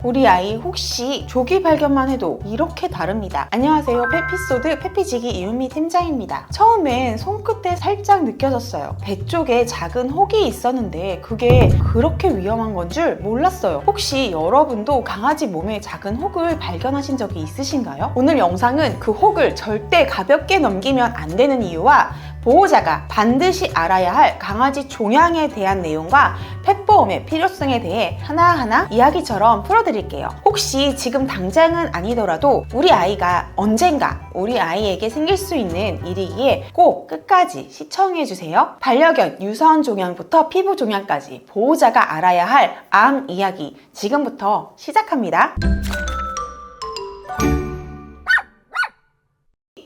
우리 아이 혹시 조기 발견만 해도 이렇게 다릅니다. 안녕하세요. 페피소드 페피지기 이은미 팀장입니다. 처음엔 손끝에 살짝 느껴졌어요. 배 쪽에 작은 혹이 있었는데 그게 그렇게 위험한 건 줄 몰랐어요. 혹시 여러분도 강아지 몸에 작은 혹을 발견하신 적이 있으신가요? 오늘 영상은 그 혹을 절대 가볍게 넘기면 안 되는 이유와 보호자가 반드시 알아야 할 강아지 종양에 대한 내용과 펫보험의 필요성에 대해 하나하나 이야기처럼 풀어드릴게요. 혹시 지금 당장은 아니더라도 우리 아이가 언젠가 우리 아이에게 생길 수 있는 일이기에 꼭 끝까지 시청해주세요. 반려견 유선 종양부터 피부 종양까지 보호자가 알아야 할 암 이야기 지금부터 시작합니다.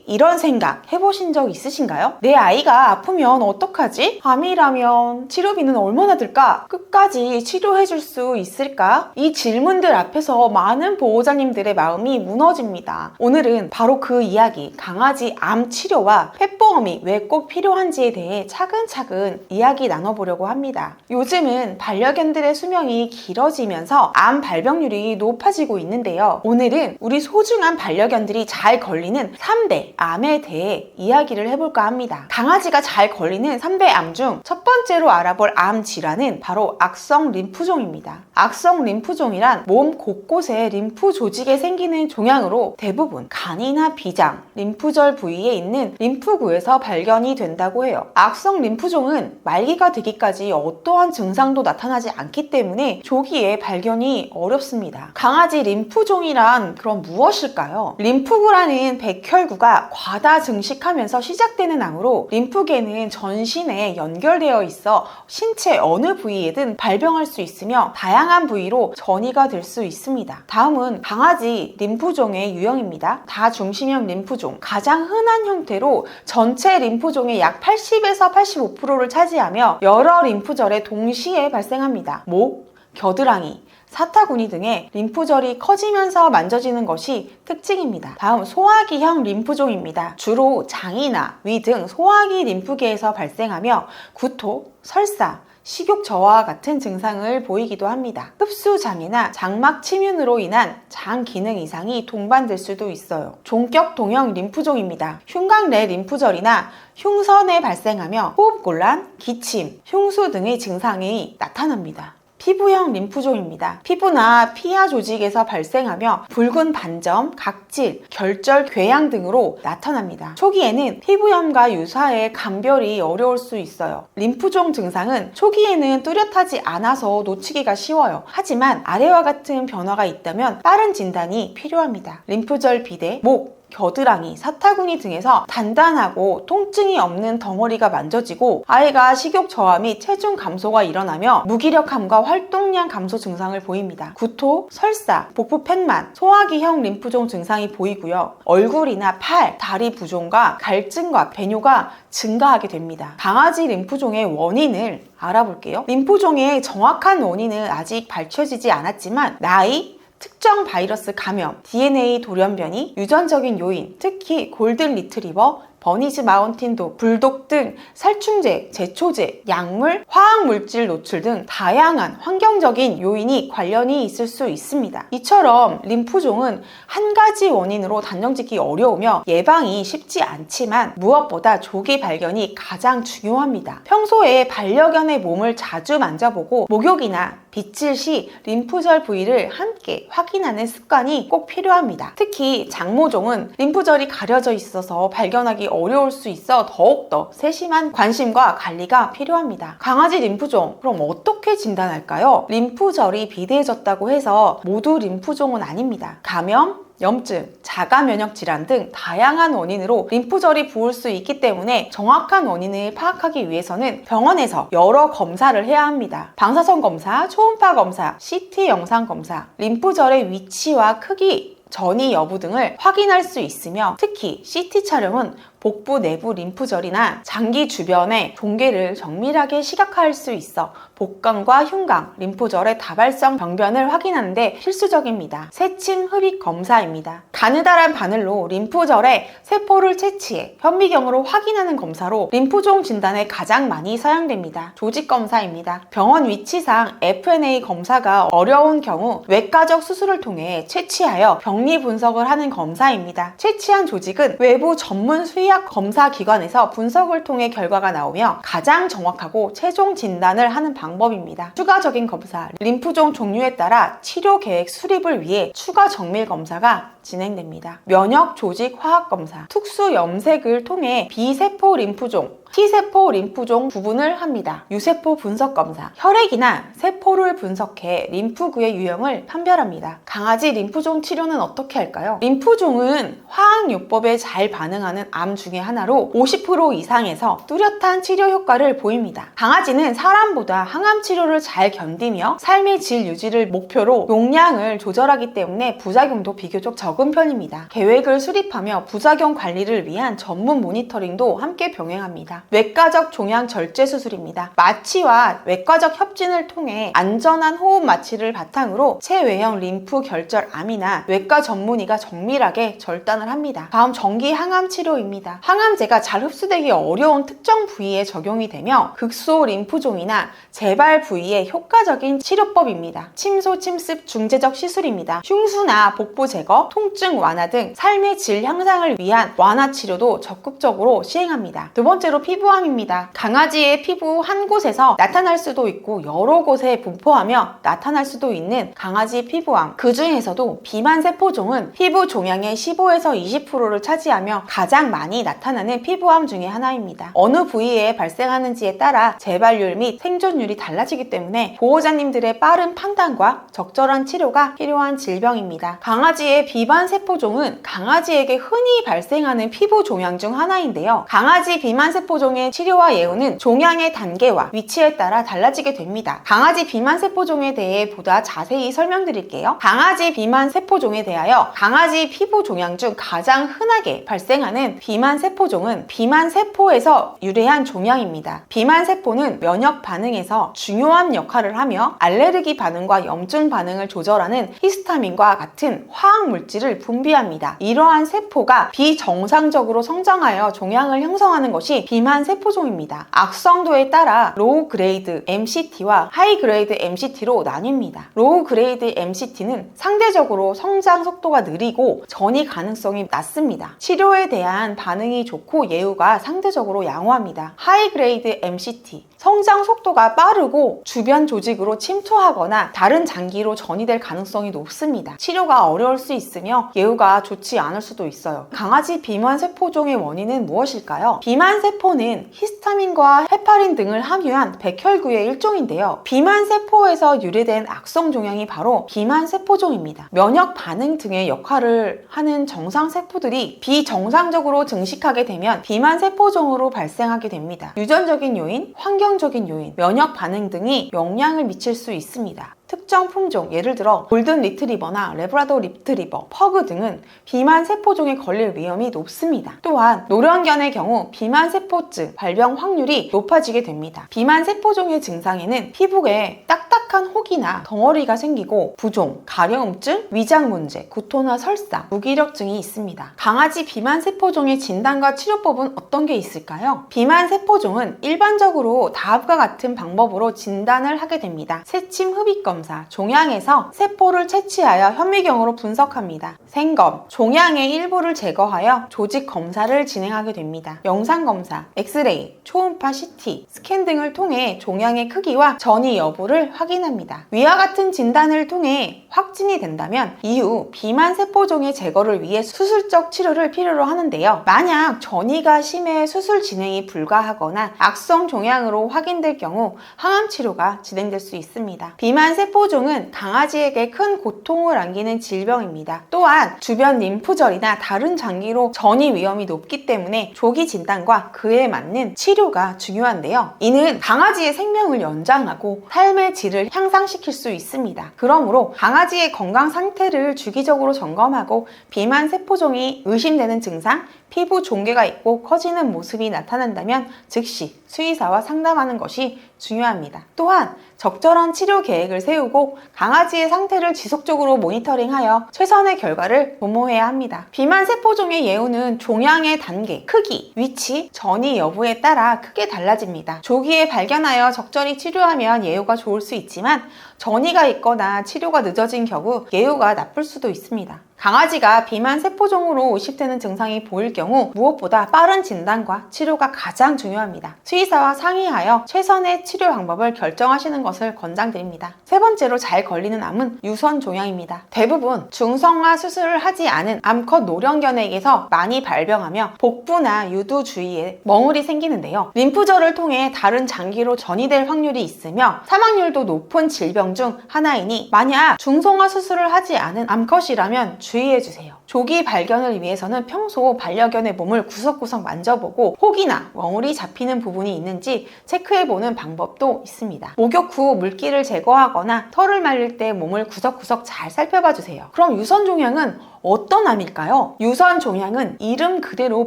이런 생각 해보신 적 있으신가요? 내 아이가 아프면 어떡하지? 암이라면 치료비는 얼마나 들까? 끝까지 치료해줄 수 있을까? 이 질문들 앞에서 많은 보호자님들의 마음이 무너집니다. 오늘은 바로 그 이야기, 강아지 암 치료와 펫보험이 왜 꼭 필요한지에 대해 차근차근 이야기 나눠보려고 합니다. 요즘은 반려견들의 수명이 길어지면서 암 발병률이 높아지고 있는데요. 오늘은 우리 소중한 반려견들이 잘 걸리는 3대 암에 대해 이야기를 해볼까 합니다. 강아지가 잘 걸리는 3대 암 중 첫 번째로 알아볼 암 질환은 바로 악성 림프종입니다. 악성 림프종이란 몸 곳곳에 림프 조직에 생기는 종양으로 대부분 간이나 비장, 림프절 부위에 있는 림프구에서 발견이 된다고 해요. 악성 림프종은 말기가 되기까지 어떠한 증상도 나타나지 않기 때문에 조기에 발견이 어렵습니다. 강아지 림프종이란 그럼 무엇일까요? 림프구라는 백혈구가 과다 증식하면서 시작되는 암으로 림프계는 전신에 연결되어 있어 신체 어느 부위에든 발병할 수 있으며 다양한 부위로 전이가 될 수 있습니다. 다음은 강아지 림프종의 유형입니다. 다중심형 림프종, 가장 흔한 형태로 전체 림프종의 약 80에서 85%를 차지하며 여러 림프절에 동시에 발생합니다. 목, 겨드랑이, 사타구니 등의 림프절이 커지면서 만져지는 것이 특징입니다. 다음 소화기형 림프종입니다. 주로 장이나 위 등 소화기 림프계에서 발생하며 구토, 설사, 식욕 저하와 같은 증상을 보이기도 합니다. 흡수 장애나 장막 침윤으로 인한 장 기능 이상이 동반될 수도 있어요. 종격동형 림프종입니다. 흉곽 내 림프절이나 흉선에 발생하며 호흡곤란, 기침, 흉수 등의 증상이 나타납니다. 피부형 림프종입니다. 피부나 피하 조직에서 발생하며 붉은 반점, 각질, 결절, 궤양 등으로 나타납니다. 초기에는 피부염과 유사해 감별이 어려울 수 있어요. 림프종 증상은 초기에는 뚜렷하지 않아서 놓치기가 쉬워요. 하지만 아래와 같은 변화가 있다면 빠른 진단이 필요합니다. 림프절 비대, 목, 겨드랑이, 사타구니 등에서 단단하고 통증이 없는 덩어리가 만져지고 아이가 식욕 저하 및 체중 감소가 일어나며 무기력함과 활동량 감소 증상을 보입니다. 구토, 설사, 복부 팽만, 소화기형 림프종 증상이 보이고요. 얼굴이나 팔, 다리 부종과 갈증과 배뇨가 증가하게 됩니다. 강아지 림프종의 원인을 알아볼게요. 림프종의 정확한 원인은 아직 밝혀지지 않았지만 나이, 특정 바이러스 감염, DNA 돌연변이, 유전적인 요인, 특히 골든 리트리버, 버니즈 마운틴 дог, 불독 등 살충제, 제초제, 약물, 화학물질 노출 등 다양한 환경적인 요인이 관련이 있을 수 있습니다. 이처럼 림프종은 한 가지 원인으로 단정짓기 어려우며 예방이 쉽지 않지만 무엇보다 조기 발견이 가장 중요합니다. 평소에 반려견의 몸을 자주 만져보고 목욕이나 빗질 시 림프절 부위를 함께 확인하는 습관이 꼭 필요합니다. 특히 장모종은 림프절이 가려져 있어서 발견하기 어려울 수 있어 더욱더 세심한 관심과 관리가 필요합니다. 강아지 림프종, 그럼 어떻게 진단할까요? 림프절이 비대해졌다고 해서 모두 림프종은 아닙니다. 감염, 염증, 자가면역 질환 등 다양한 원인으로 림프절이 부을 수 있기 때문에 정확한 원인을 파악하기 위해서는 병원에서 여러 검사를 해야 합니다. 방사선 검사, 초음파 검사, CT 영상 검사, 림프절의 위치와 크기, 전이 여부 등을 확인할 수 있으며 특히 CT 촬영은 복부 내부 림프절이나 장기 주변의 종괴를 정밀하게 시각화할 수 있어 복강과 흉강, 림프절의 다발성 병변을 확인하는 데 필수적입니다. 세침 흡입 검사입니다. 가느다란 바늘로 림프절에 세포를 채취해 현미경으로 확인하는 검사로 림프종 진단에 가장 많이 사용됩니다. 조직 검사입니다. 병원 위치상 FNA 검사가 어려운 경우 외과적 수술을 통해 채취하여 병리 분석을 하는 검사입니다. 채취한 조직은 외부 전문 수의학 검사 기관에서 분석을 통해 결과가 나오며 가장 정확하고 최종 진단을 하는 방법입니다. 추가적인 검사, 림프종 종류에 따라 치료 계획 수립을 위해 추가 정밀 검사가 진행됩니다. 면역 조직 화학 검사, 특수 염색을 통해 B세포 림프종, T세포 림프종 구분을 합니다. 유세포 분석 검사, 혈액이나 세포를 분석해 림프구의 유형을 판별합니다. 강아지 림프종 치료는 어떻게 할까요? 림프종은 화학요법에 잘 반응하는 암 중에 하나로 50% 이상에서 뚜렷한 치료 효과를 보입니다. 강아지는 사람보다 항암 치료를 잘 견디며 삶의 질 유지를 목표로 용량을 조절하기 때문에 부작용도 비교적 적은 편입니다. 계획을 수립하며 부작용 관리를 위한 전문 모니터링도 함께 병행합니다. 외과적 종양 절제 수술입니다. 마취와 외과적 협진을 통해 안전한 호흡 마취를 바탕으로 체외형 림프 결절암이나 외과 전문의가 정밀하게 절단을 합니다. 다음 전기 항암 치료입니다. 항암제가 잘 흡수되기 어려운 특정 부위에 적용이 되며 극소 림프종이나 재발 부위에 효과적인 치료법입니다. 침소 침습 중재적 시술입니다. 흉수나 복부 제거, 통증 완화 등 삶의 질 향상을 위한 완화 치료도 적극적으로 시행합니다. 두 번째로 피부암입니다. 강아지의 피부 한 곳에서 나타날 수도 있고 여러 곳에 분포하며 나타날 수도 있는 강아지 피부암. 그 중에서도 비만 세포종은 피부 종양의 15에서 20%를 차지하며 가장 많이 나타나는 피부암 중에 하나입니다. 어느 부위에 발생하는지에 따라 재발률 및 생존율이 달라지기 때문에 보호자님들의 빠른 판단과 적절한 치료가 필요한 질병입니다. 강아지의 비만 세포종은 강아지에게 흔히 발생하는 피부 종양 중 하나인데요. 강아지 비만 세포종의 치료와 예후는 종양의 단계와 위치에 따라 달라지게 됩니다. 강아지 비만 세포종에 대해 보다 자세히 설명드릴게요. 강아지 비만 세포종에 대하여 강아지 피부 종양 중 가장 흔하게 발생하는 비만 세포종은 비만 세포에서 유래한 종양입니다. 비만 세포는 면역 반응에서 중요한 역할을 하며 알레르기 반응과 염증 반응을 조절하는 히스타민과 같은 화학 물질을 분비합니다. 이러한 세포가 비정상적으로 성장하여 종양을 형성하는 것이 비만 세포종입니다. 악성도에 따라 로우 그레이드 MCT와 하이 그레이드 MCT로 나뉩니다. 로우 그레이드 MCT는 상대적으로 성장 속도가 느리고 전이 가능성이 낮습니다. 치료에 대한 반응이 좋고 예후가 상대적으로 양호합니다. 하이 그레이드 MCT, 성장 속도가 빠르고 주변 조직으로 침투하거나 다른 장기로 전이될 가능성이 높습니다. 치료가 어려울 수 있으며 예후가 좋지 않을 수도 있어요. 강아지 비만 세포종의 원인은 무엇일까요? 비만 세포는 히스타민과 헤파린 등을 함유한 백혈구의 일종인데요. 비만 세포에서 유래된 악성 종양이 바로 비만 세포종입니다. 면역 반응 등의 역할을 하는 정상 세포들이 비정상적으로 증식하게 되면 비만 세포종으로 발생하게 됩니다. 유전적인 요인, 환경적인 요인, 면역 반응 등이 영향을 미칠 수 있습니다. 특정 품종, 예를 들어 골든 리트리버나 레브라도 리트리버, 퍼그 등은 비만 세포종에 걸릴 위험이 높습니다. 또한 노령견의 경우 비만 세포증 발병 확률이 높아지게 됩니다. 비만 세포종의 증상에는 피부에 딱딱한 혹이나 덩어리가 생기고 부종, 가려움증, 위장 문제, 구토나 설사, 무기력증이 있습니다. 강아지 비만 세포종의 진단과 치료법은 어떤 게 있을까요? 비만 세포종은 일반적으로 다음과 같은 방법으로 진단을 하게 됩니다. 세침 흡입 검사, 종양에서 세포를 채취하여 현미경으로 분석합니다. 생검, 종양의 일부를 제거하여 조직 검사를 진행하게 됩니다. 영상검사, 엑스레이, 초음파 CT, 스캔 등을 통해 종양의 크기와 전이 여부를 확인합니다. 위와 같은 진단을 통해 확진이 된다면 이후 비만 세포종의 제거를 위해 수술적 치료를 필요로 하는데요. 만약 전이가 심해 수술 진행이 불가하거나 악성 종양으로 확인될 경우 항암 치료가 진행될 수 있습니다. 비만 세포종은 강아지에게 큰 고통을 안기는 질병입니다. 또한 주변 림프절이나 다른 장기로 전이 위험이 높기 때문에 조기 진단과 그에 맞는 치료가 중요한데요. 이는 강아지의 생명을 연장하고 삶의 질을 향상시킬 수 있습니다. 그러므로 강아지의 건강 상태를 주기적으로 점검하고 비만 세포종이 의심되는 증상, 피부 종괴가 있고 커지는 모습이 나타난다면 즉시 수의사와 상담하는 것이 중요합니다. 또한 적절한 치료 계획을 세우고 강아지의 상태를 지속적으로 모니터링하여 최선의 결과를 도모해야 합니다. 비만 세포종의 예후는 종양의 단계, 크기, 위치, 전이 여부에 따라 크게 달라집니다. 조기에 발견하여 적절히 치료하면 예후가 좋을 수 있지만 전이가 있거나 치료가 늦어진 경우 예후가 나쁠 수도 있습니다. 강아지가 비만 세포종으로 의심되는 증상이 보일 경우 무엇보다 빠른 진단과 치료가 가장 중요합니다. 수의사와 상의하여 최선의 치료 방법을 결정하시는 것을 권장드립니다. 세 번째로 잘 걸리는 암은 유선 종양입니다. 대부분 중성화 수술을 하지 않은 암컷 노령견에게서 많이 발병하며 복부나 유두 주위에 멍울이 생기는데요. 림프절을 통해 다른 장기로 전이될 확률이 있으며 사망률도 높은 질병 중 하나이니 만약 중성화 수술을 하지 않은 암컷이라면 주의해주세요. 조기 발견을 위해서는 평소 반려견의 몸을 구석구석 만져보고 혹이나 멍울이 잡히는 부분이 있는지 체크해보는 방법도 있습니다. 목욕 후 물기를 제거하거나 털을 말릴 때 몸을 구석구석 잘 살펴봐주세요. 그럼 유선종양은 어떤 암일까요? 유선종양은 이름 그대로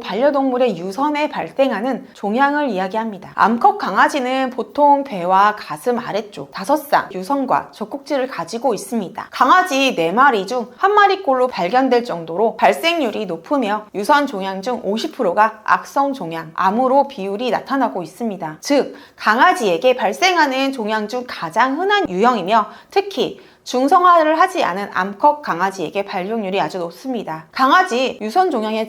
반려동물의 유선에 발생하는 종양을 이야기합니다. 암컷 강아지는 보통 배와 가슴 아래쪽 5쌍 유선과 젖꼭지를 가지고 있습니다. 강아지 4마리 중 1마리꼴로 발견될 정도로 발생률이 높으며 유선 종양 중 50%가 악성 종양, 암으로 비율이 나타나고 있습니다. 즉, 강아지에게 발생하는 종양 중 가장 흔한 유형이며 특히 중성화를 하지 않은 암컷 강아지에게 발병률이 아주 높습니다. 강아지 유선 종양의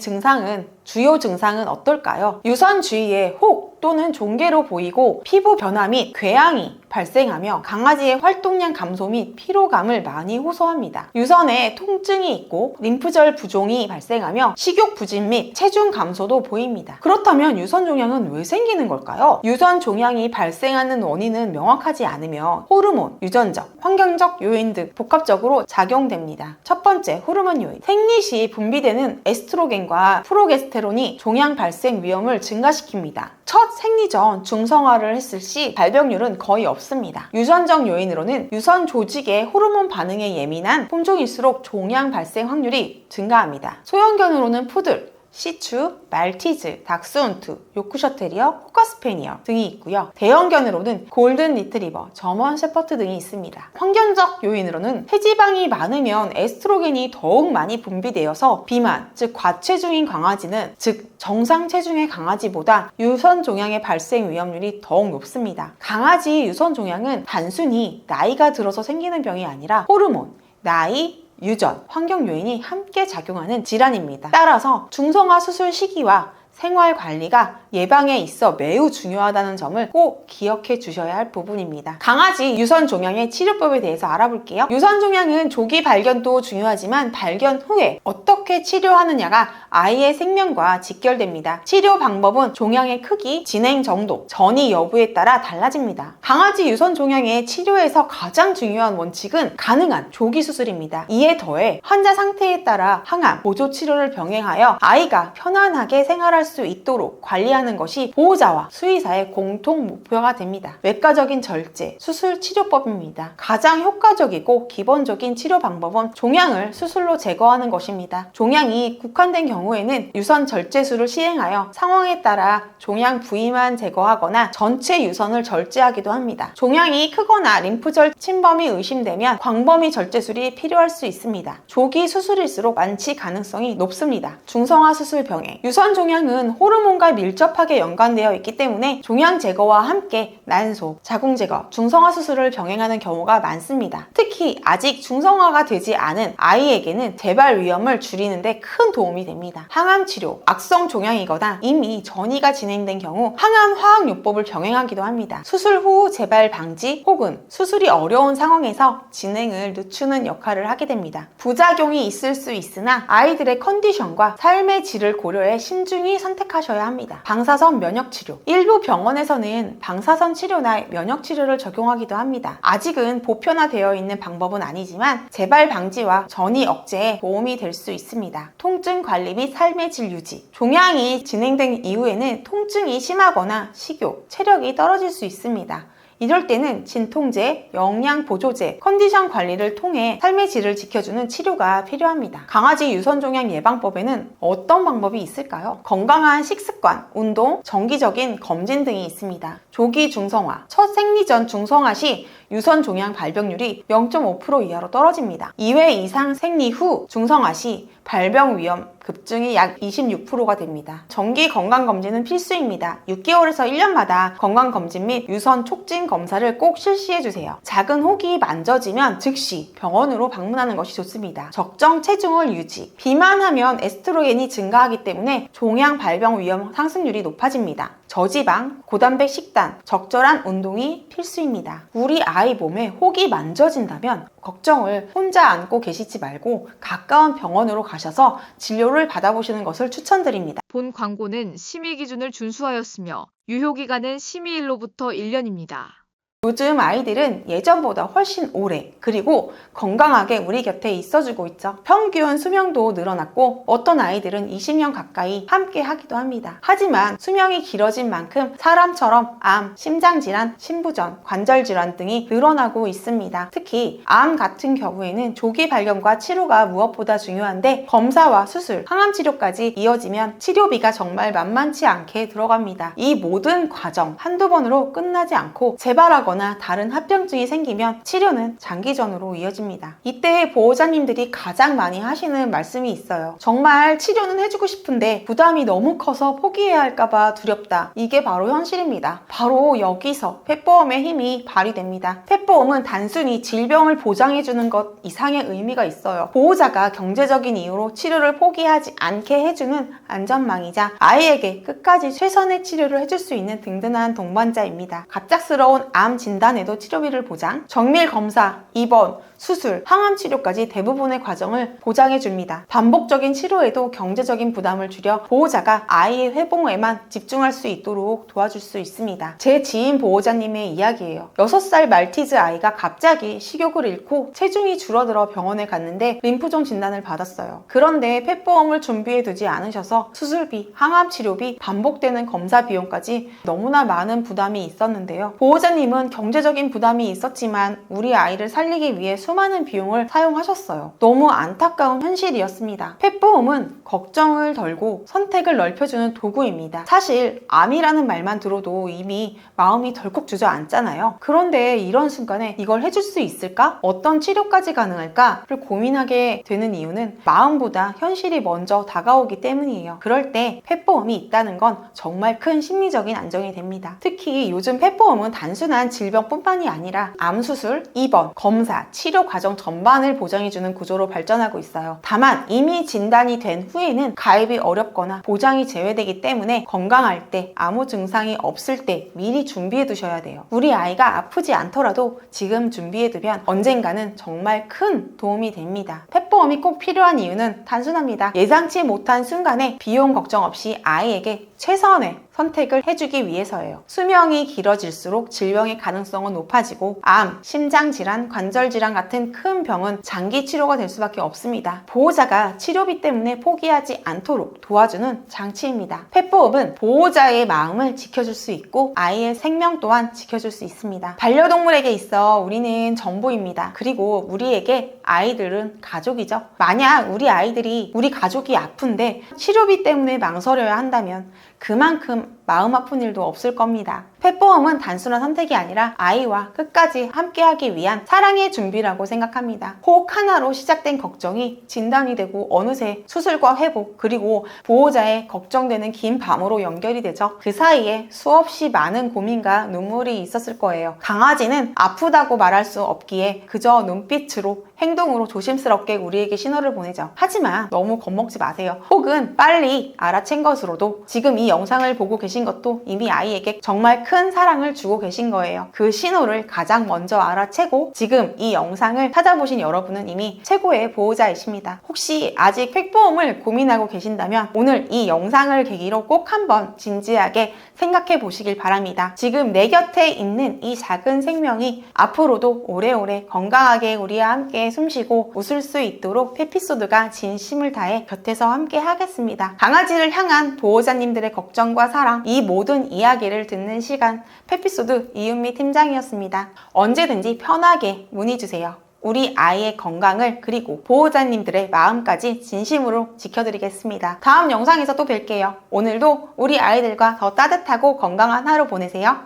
주요 증상은 어떨까요? 유선 주위에 혹 또는 종괴로 보이고 피부 변화 및 궤양이 발생하며 강아지의 활동량 감소 및 피로감을 많이 호소합니다. 유선에 통증이 있고 림프절 부종이 발생하며 식욕 부진 및 체중 감소도 보입니다. 그렇다면 유선 종양은 왜 생기는 걸까요? 유선 종양이 발생하는 원인은 명확하지 않으며 호르몬, 유전적, 환경적 요인 등 복합적으로 작용됩니다. 첫 번째, 호르몬 요인. 생리 시 분비되는 에스트로겐과 프로게스테론이 종양 발생 위험을 증가시킵니다. 첫 생리 전 중성화를 했을 시 발병률은 거의 없습니다. 유전적 요인으로는 유선 조직의 호르몬 반응에 예민한 품종일수록 종양 발생 확률이 증가합니다. 소형견으로는 푸들, 시추, 말티즈, 닥스훈트, 요크셔테리어, 코카스페니어 등이 있고요. 대형견으로는 골든 리트리버, 저먼 셰퍼드 등이 있습니다. 환경적 요인으로는 체지방이 많으면 에스트로겐이 더욱 많이 분비되어서 비만, 즉 과체중인 강아지는 정상 체중의 강아지보다 유선 종양의 발생 위험률이 더욱 높습니다. 강아지 유선 종양은 단순히 나이가 들어서 생기는 병이 아니라 호르몬, 나이, 유전, 환경 요인이 함께 작용하는 질환입니다. 따라서 중성화 수술 시기와 생활 관리가 예방에 있어 매우 중요하다는 점을 꼭 기억해 주셔야 할 부분입니다. 강아지 유선 종양의 치료법에 대해서 알아볼게요. 유선 종양은 조기 발견도 중요하지만 발견 후에 어떻게 치료하느냐가 아이의 생명과 직결됩니다. 치료 방법은 종양의 크기, 진행 정도, 전이 여부에 따라 달라집니다. 강아지 유선 종양의 치료에서 가장 중요한 원칙은 가능한 조기 수술입니다. 이에 더해 환자 상태에 따라 항암, 보조 치료를 병행하여 아이가 편안하게 생활할 수 있도록 관리하는 것이 보호자와 수의사의 공통 목표가 됩니다. 외과적인 절제, 수술 치료법입니다. 가장 효과적이고 기본적인 치료 방법은 종양을 수술로 제거하는 것입니다. 종양이 국한된 경우에는 유선 절제술을 시행하여 상황에 따라 종양 부위만 제거하거나 전체 유선을 절제하기도 합니다. 종양이 크거나 림프절 침범이 의심되면 광범위 절제술이 필요할 수 있습니다. 조기 수술일수록 완치 가능성이 높습니다. 중성화 수술 병행. 유선 종양은 호르몬과 밀접하게 연관되어 있기 때문에 종양 제거와 함께 난소, 자궁 제거, 중성화 수술을 병행하는 경우가 많습니다. 특히 아직 중성화가 되지 않은 아이에게는 재발 위험을 줄이는 데 큰 도움이 됩니다. 항암 치료, 악성 종양이거나 이미 전이가 진행된 경우 항암 화학요법을 병행하기도 합니다. 수술 후 재발 방지 혹은 수술이 어려운 상황에서 진행을 늦추는 역할을 하게 됩니다. 부작용이 있을 수 있으나 아이들의 컨디션과 삶의 질을 고려해 신중히 선택하셔야 합니다. 방사선 면역치료. 일부 병원에서는 방사선 치료나 면역치료를 적용하기도 합니다. 아직은 보편화되어 있는 방법은 아니지만 재발 방지와 전이 억제에 도움이 될 수 있습니다. 통증 관리 및 삶의 질 유지. 종양이 진행된 이후에는 통증이 심하거나 식욕, 체력이 떨어질 수 있습니다. 이럴 때는 진통제, 영양보조제, 컨디션 관리를 통해 삶의 질을 지켜주는 치료가 필요합니다. 강아지 유선종양 예방법에는 어떤 방법이 있을까요? 건강한 식습관, 운동, 정기적인 검진 등이 있습니다. 조기 중성화, 첫 생리 전 중성화 시 유선종양 발병률이 0.5% 이하로 떨어집니다. 2회 이상 생리 후 중성화 시 발병 위험 급증이 약 26%가 됩니다. 정기 건강검진은 필수입니다. 6개월에서 1년마다 건강검진 및 유선 촉진 검사를 꼭 실시해주세요. 작은 혹이 만져지면 즉시 병원으로 방문하는 것이 좋습니다. 적정 체중을 유지. 비만하면 에스트로겐이 증가하기 때문에 종양 발병 위험 상승률이 높아집니다. 저지방, 고단백 식단, 적절한 운동이 필수입니다. 우리 아이 몸에 혹이 만져진다면 걱정을 혼자 안고 계시지 말고 가까운 병원으로 가셔서 진료를 받아보시는 것을 추천드립니다. 본 광고는 심의 기준을 준수하였으며 유효기간은 심의일로부터 1년입니다. 요즘 아이들은 예전보다 훨씬 오래 그리고 건강하게 우리 곁에 있어주고 있죠. 평균 수명도 늘어났고 어떤 아이들은 20년 가까이 함께 하기도 합니다. 하지만 수명이 길어진 만큼 사람처럼 암, 심장질환, 신부전, 관절질환 등이 늘어나고 있습니다. 특히 암 같은 경우에는 조기 발견과 치료가 무엇보다 중요한데 검사와 수술, 항암치료까지 이어지면 치료비가 정말 만만치 않게 들어갑니다. 이 모든 과정 한두 번으로 끝나지 않고 재발하고 다른 합병증이 생기면 치료는 장기전으로 이어집니다. 이때 보호자님들이 가장 많이 하시는 말씀이 있어요. 정말 치료는 해주고 싶은데 부담이 너무 커서 포기해야 할까봐 두렵다. 이게 바로 현실입니다. 바로 여기서 펫보험의 힘이 발휘됩니다. 펫보험은 단순히 질병을 보장해주는 것 이상의 의미가 있어요. 보호자가 경제적인 이유로 치료를 포기하지 않게 해주는 안전망이자 아이에게 끝까지 최선의 치료를 해줄 수 있는 든든한 동반자입니다. 갑작스러운 암 진단에도 치료비를 보장, 정밀 검사, 입원, 수술, 항암 치료까지 대부분의 과정을 보장해 줍니다. 반복적인 치료에도 경제적인 부담을 줄여 보호자가 아이의 회복에만 집중할 수 있도록 도와줄 수 있습니다. 제 지인 보호자님의 이야기예요. 6살 말티즈 아이가 갑자기 식욕을 잃고 체중이 줄어들어 병원에 갔는데 림프종 진단을 받았어요. 그런데 펫보험을 준비해 두지 않으셔서 수술비, 항암 치료비, 반복되는 검사 비용까지 너무나 많은 부담이 있었는데요. 보호자님은 경제적인 부담이 있었지만 우리 아이를 살리기 위해 수많은 비용을 사용하셨어요. 너무 안타까운 현실이었습니다. 펫보험은 걱정을 덜고 선택을 넓혀주는 도구입니다. 사실 암이라는 말만 들어도 이미 마음이 덜컥 주저앉잖아요. 그런데 이런 순간에 이걸 해줄 수 있을까? 어떤 치료까지 가능할까?를 고민하게 되는 이유는 마음보다 현실이 먼저 다가오기 때문이에요. 그럴 때 펫보험이 있다는 건 정말 큰 심리적인 안정이 됩니다. 특히 요즘 펫보험은 단순한 질병뿐만이 아니라 암 수술, 입원, 검사, 치료 과정 전반을 보장해주는 구조로 발전하고 있어요. 다만 이미 진단이 된 후에는 가입이 어렵거나 보장이 제외되기 때문에 건강할 때 아무 증상이 없을 때 미리 준비해 두셔야 돼요. 우리 아이가 아프지 않더라도 지금 준비해 두면 언젠가는 정말 큰 도움이 됩니다. 펫보험이 꼭 필요한 이유는 단순합니다. 예상치 못한 순간에 비용 걱정 없이 아이에게 최선의 선택을 해주기 위해서예요. 수명이 길어질수록 질병의 가능성은 높아지고 암, 심장질환, 관절질환 같은 큰 병은 장기 치료가 될 수밖에 없습니다. 보호자가 치료비 때문에 포기하지 않도록 도와주는 장치입니다. 펫보험은 보호자의 마음을 지켜줄 수 있고 아이의 생명 또한 지켜줄 수 있습니다. 반려동물에게 있어 우리는 전부입니다. 그리고 우리에게 아이들은 가족이죠. 만약 우리 아이들이 우리 가족이 아픈데 치료비 때문에 망설여야 한다면 그만큼 마음 아픈 일도 없을 겁니다. 펫보험은 단순한 선택이 아니라 아이와 끝까지 함께하기 위한 사랑의 준비라고 생각합니다. 혹 하나로 시작된 걱정이 진단이 되고 어느새 수술과 회복 그리고 보호자의 걱정되는 긴 밤으로 연결이 되죠. 그 사이에 수없이 많은 고민과 눈물이 있었을 거예요. 강아지는 아프다고 말할 수 없기에 그저 눈빛으로 행동으로 조심스럽게 우리에게 신호를 보내죠. 하지만 너무 겁먹지 마세요. 혹은 빨리 알아챈 것으로도 지금 이 영상을 보고 계신 계신 것도 이미 아이에게 정말 큰 사랑을 주고 계신 거예요. 그 신호를 가장 먼저 알아채고 지금 이 영상을 찾아보신 여러분은 이미 최고의 보호자이십니다. 혹시 아직 팩보험을 고민하고 계신다면 오늘 이 영상을 계기로 꼭 한번 진지하게 생각해 보시길 바랍니다. 지금 내 곁에 있는 이 작은 생명이 앞으로도 오래오래 건강하게 우리와 함께 숨쉬고 웃을 수 있도록 페피소드가 진심을 다해 곁에서 함께 하겠습니다. 강아지를 향한 보호자님들의 걱정과 사랑, 이 모든 이야기를 듣는 시간, 페피소드 이은미 팀장이었습니다. 언제든지 편하게 문의주세요. 우리 아이의 건강을 그리고 보호자님들의 마음까지 진심으로 지켜드리겠습니다. 다음 영상에서 또 뵐게요. 오늘도 우리 아이들과 더 따뜻하고 건강한 하루 보내세요.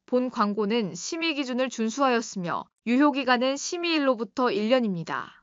본 광고는 심의 기준을 준수하였으며 유효기간은 심의일로부터 1년입니다.